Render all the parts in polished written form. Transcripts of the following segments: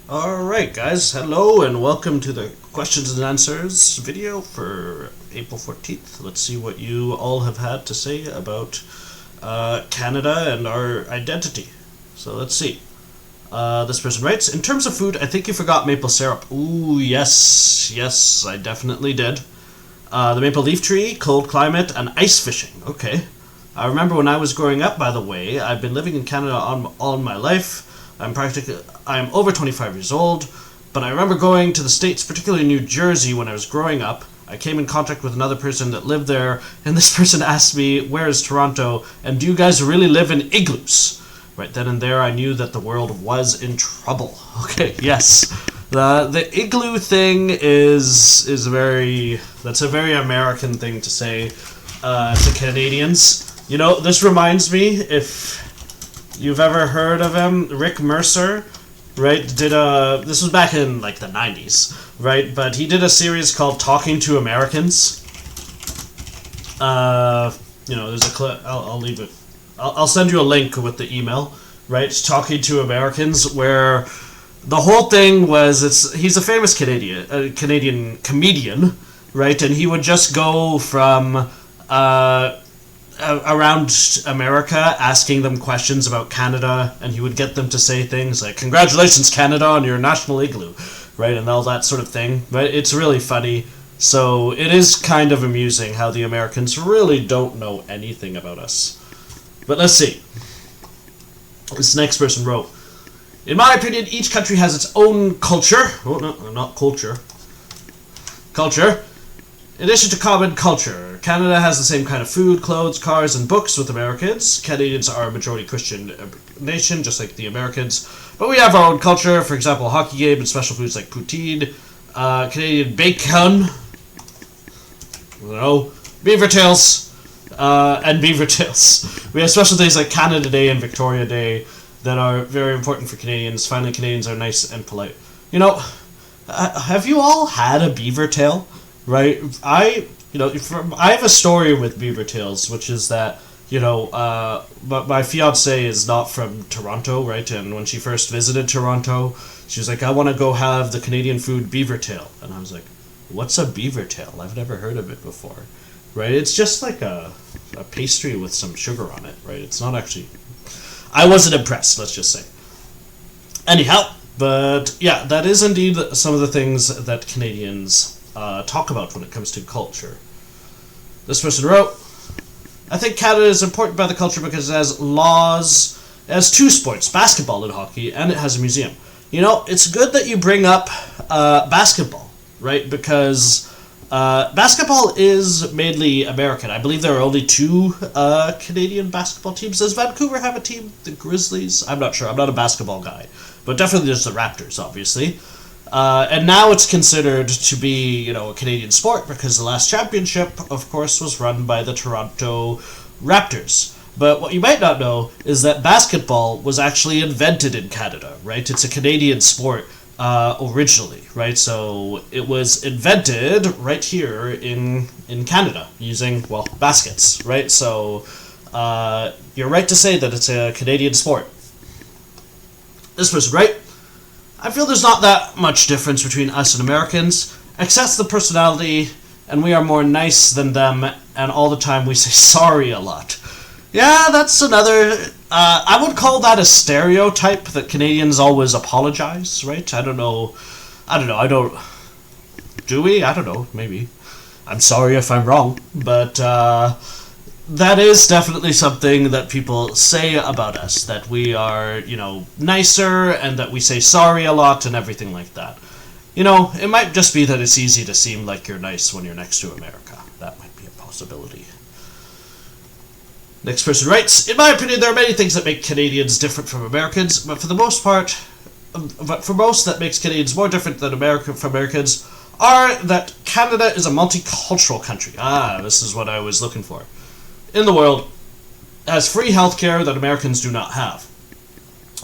Alright guys, hello and welcome to the questions and answers video for April 14th. Let's see what you all have had to say about Canada and our identity. So let's see. This person writes, in terms of food, I think you forgot maple syrup. Ooh, yes, I definitely did. The maple leaf tree, cold climate, and ice fishing. Okay. I remember when I was growing up, by the way. I've been living in Canada all my life. I'm over 25 years old, but I remember going to the States, particularly New Jersey, when I was growing up. I came in contact with another person that lived there, and this person asked me, where is Toronto, and do you guys really live in igloos? Right then and there, I knew that the world was in trouble. Okay, yes. The igloo thing is that's a very American thing to say to Canadians. You know, this reminds me, if you've ever heard of him, Rick Mercer, right, this was back in, like, the 90s, right, but he did a series called Talking to Americans. There's a clip, I'll leave it, I'll send you a link with the email, right, Talking to Americans, where the whole thing was, he's a famous Canadian comedian, right, and he would just go from, around America asking them questions about Canada, and he would get them to say things like, congratulations Canada on your national igloo, right, and all that sort of thing. But it's really funny, so it is kind of amusing how the Americans really don't know anything about us. But let's see. This next person wrote, in my opinion, each country has its own culture. Oh, no, not culture. Culture. In addition to common culture, Canada has the same kind of food, clothes, cars, and books with Americans. Canadians are a majority Christian nation, just like the Americans. But we have our own culture, for example, a hockey game and special foods like poutine, Canadian bacon, beaver tails, and beaver tails. We have special days like Canada Day and Victoria Day that are very important for Canadians. Finally, Canadians are nice and polite. Have you all had a beaver tail? Right, I have a story with beaver tails, which is that, but my fiance is not from Toronto, right, and when she first visited Toronto, she was like, I want to go have the Canadian food beaver tail, and I was like, what's a beaver tail? I've never heard of it before, right, it's just like a pastry with some sugar on it, right, it's not actually, I wasn't impressed, let's just say. Anyhow, but yeah, that is indeed some of the things that Canadians talk about when it comes to culture. This person wrote, I think Canada is important by the culture because it has laws, it has two sports, basketball and hockey, and it has a museum. It's good that you bring up basketball, right, because basketball is mainly American. I believe there are only two Canadian basketball teams. Does Vancouver have a team? The Grizzlies? I'm not sure. I'm not a basketball guy. But definitely there's the Raptors, obviously. And now it's considered to be, a Canadian sport because the last championship, of course, was run by the Toronto Raptors. But what you might not know is that basketball was actually invented in Canada, right? It's a Canadian sport originally, right? So it was invented right here in Canada using, baskets, right? So you're right to say that it's a Canadian sport. This was right. I feel there's not that much difference between us and Americans, except the personality, and we are more nice than them, and all the time we say sorry a lot. Yeah, that's another, I would call that a stereotype, that Canadians always apologize, right? I don't know, do we? I don't know, maybe. I'm sorry if I'm wrong, but, that is definitely something that people say about us, that we are, nicer, and that we say sorry a lot, and everything like that. It might just be that it's easy to seem like you're nice when you're next to America. That might be a possibility. Next person writes, in my opinion, there are many things that make Canadians different from Americans, but for most that makes Canadians more different than Americans are that Canada is a multicultural country. This is what I was looking for. In the world, has free healthcare that Americans do not have.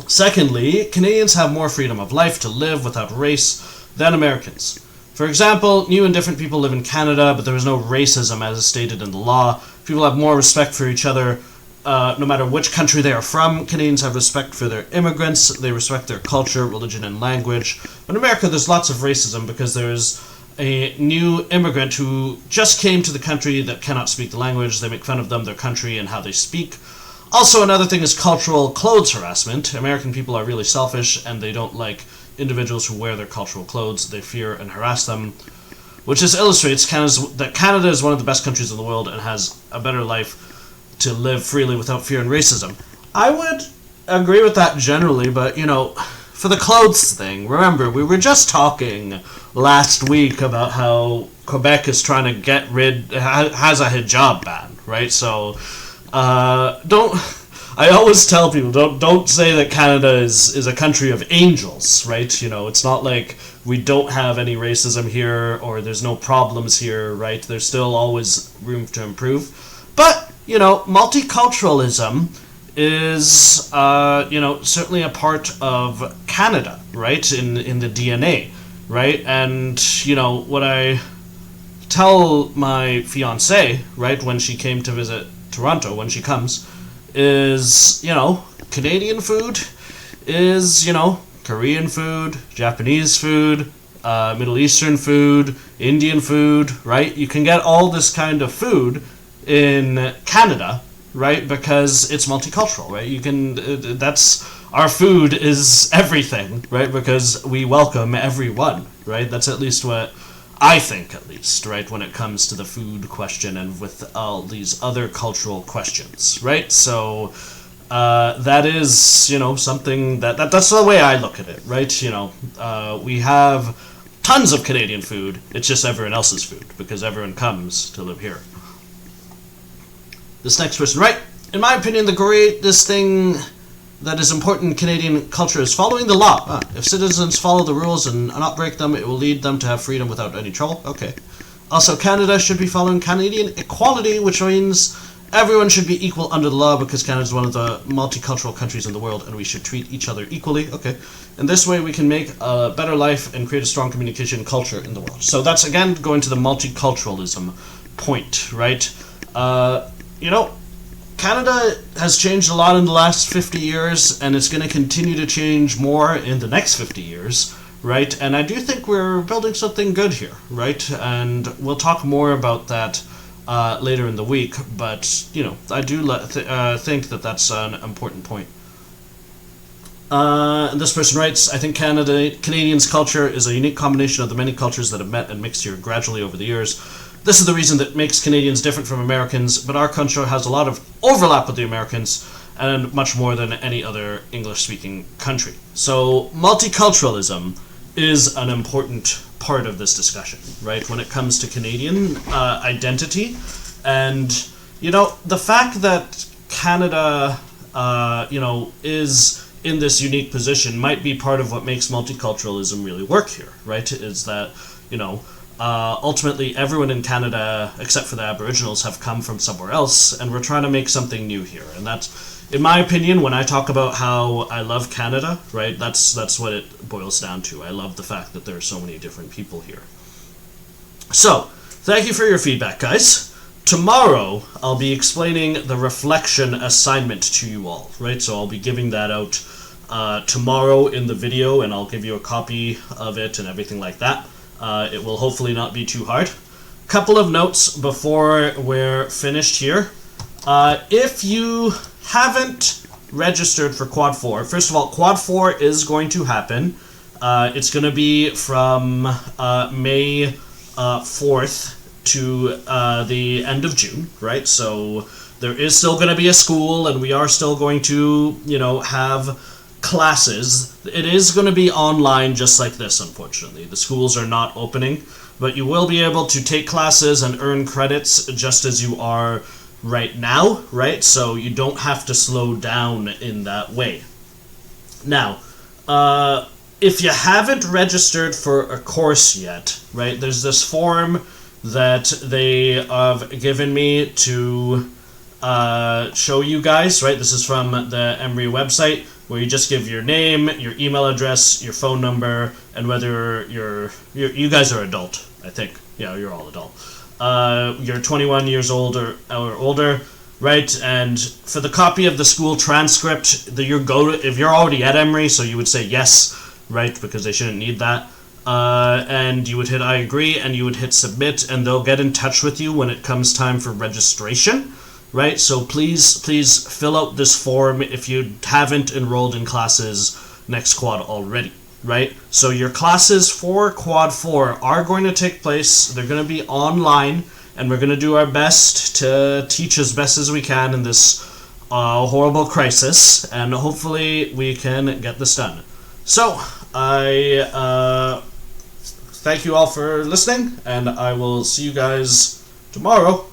Secondly, Canadians have more freedom of life to live without race than Americans. For example, new and different people live in Canada, but there is no racism as is stated in the law. People have more respect for each other no matter which country they are from, Canadians have respect for their immigrants. They respect their culture, religion, and language. In America, there's lots of racism because there's a new immigrant who just came to the country that cannot speak the language. They make fun of them, their country, and how they speak. Also, another thing is cultural clothes harassment. American people are really selfish, and they don't like individuals who wear their cultural clothes. They fear and harass them, which just illustrates that Canada is one of the best countries in the world and has a better life to live freely without fear and racism. I would agree with that generally, but, for the clothes thing, remember, we were just talking last week about how Quebec is trying to has a hijab ban, right? So, I always tell people, don't say that Canada is a country of angels, right? It's not like we don't have any racism here or there's no problems here, right? There's still always room to improve. But, multiculturalism is, certainly a part of Canada, right? In the DNA, right? And, what I tell my fiancée, right, when she came to visit Toronto, when she comes, is, Canadian food is, Korean food, Japanese food, Middle Eastern food, Indian food, right? You can get all this kind of food in Canada, right? Because it's multicultural, right? Our food is everything, right? Because we welcome everyone, right? That's at least what I think, at least, right? When it comes to the food question and with all these other cultural questions, right? So, that is, something that's the way I look at it, right? We have tons of Canadian food. It's just everyone else's food because everyone comes to live here. This next person, right? In my opinion, the greatest thing that is important in Canadian culture is following the law. If citizens follow the rules and not break them, it will lead them to have freedom without any trouble. Okay. Also, Canada should be following Canadian equality, which means everyone should be equal under the law because Canada is one of the multicultural countries in the world and we should treat each other equally. Okay. In this way, we can make a better life and create a strong communication culture in the world. So that's, again, going to the multiculturalism point, right? Canada has changed a lot in the last 50 years, and it's going to continue to change more in the next 50 years, right? And I do think we're building something good here, right? And we'll talk more about that later in the week, but, I do think that that's an important point. And this person writes, I think Canadians' culture is a unique combination of the many cultures that have met and mixed here gradually over the years. This is the reason that makes Canadians different from Americans, but our culture has a lot of overlap with the Americans and much more than any other English-speaking country. So multiculturalism is an important part of this discussion, right, when it comes to Canadian identity. And, the fact that Canada, is in this unique position might be part of what makes multiculturalism really work here, right, is that, ultimately, everyone in Canada, except for the Aboriginals, have come from somewhere else, and we're trying to make something new here. And that's, in my opinion, when I talk about how I love Canada, right, that's what it boils down to. I love the fact that there are so many different people here. So, thank you for your feedback, guys. Tomorrow, I'll be explaining the reflection assignment to you all, right? So I'll be giving that out tomorrow in the video, and I'll give you a copy of it and everything like that. It will hopefully not be too hard. Couple of notes before we're finished here. If you haven't registered for Quad 4, first of all, Quad 4 is going to happen. It's going to be from May 4th to the end of June, right? So there is still going to be a school, and we are still going to, have classes. It is going to be online just like this, unfortunately. The schools are not opening, but you will be able to take classes and earn credits just as you are right now, right? So you don't have to slow down in that way. Now, if you haven't registered for a course yet, right, there's this form that they have given me to show you guys, right? This is from the Emory website, where you just give your name, your email address, your phone number, and whether you guys are adult, I think. Yeah, you're all adult. You're 21 years old or older. right? And for the copy of the school transcript, if you're already at Emory, so you would say yes, right, because they shouldn't need that. And you would hit I agree, and you would hit submit, and they'll get in touch with you when it comes time for registration, right? So please fill out this form if you haven't enrolled in classes next quad already, right? So your classes for quad 4 are going to take place. They're going to be online, and we're going to do our best to teach as best as we can in this horrible crisis, and hopefully we can get this done. So, I thank you all for listening, and I will see you guys tomorrow.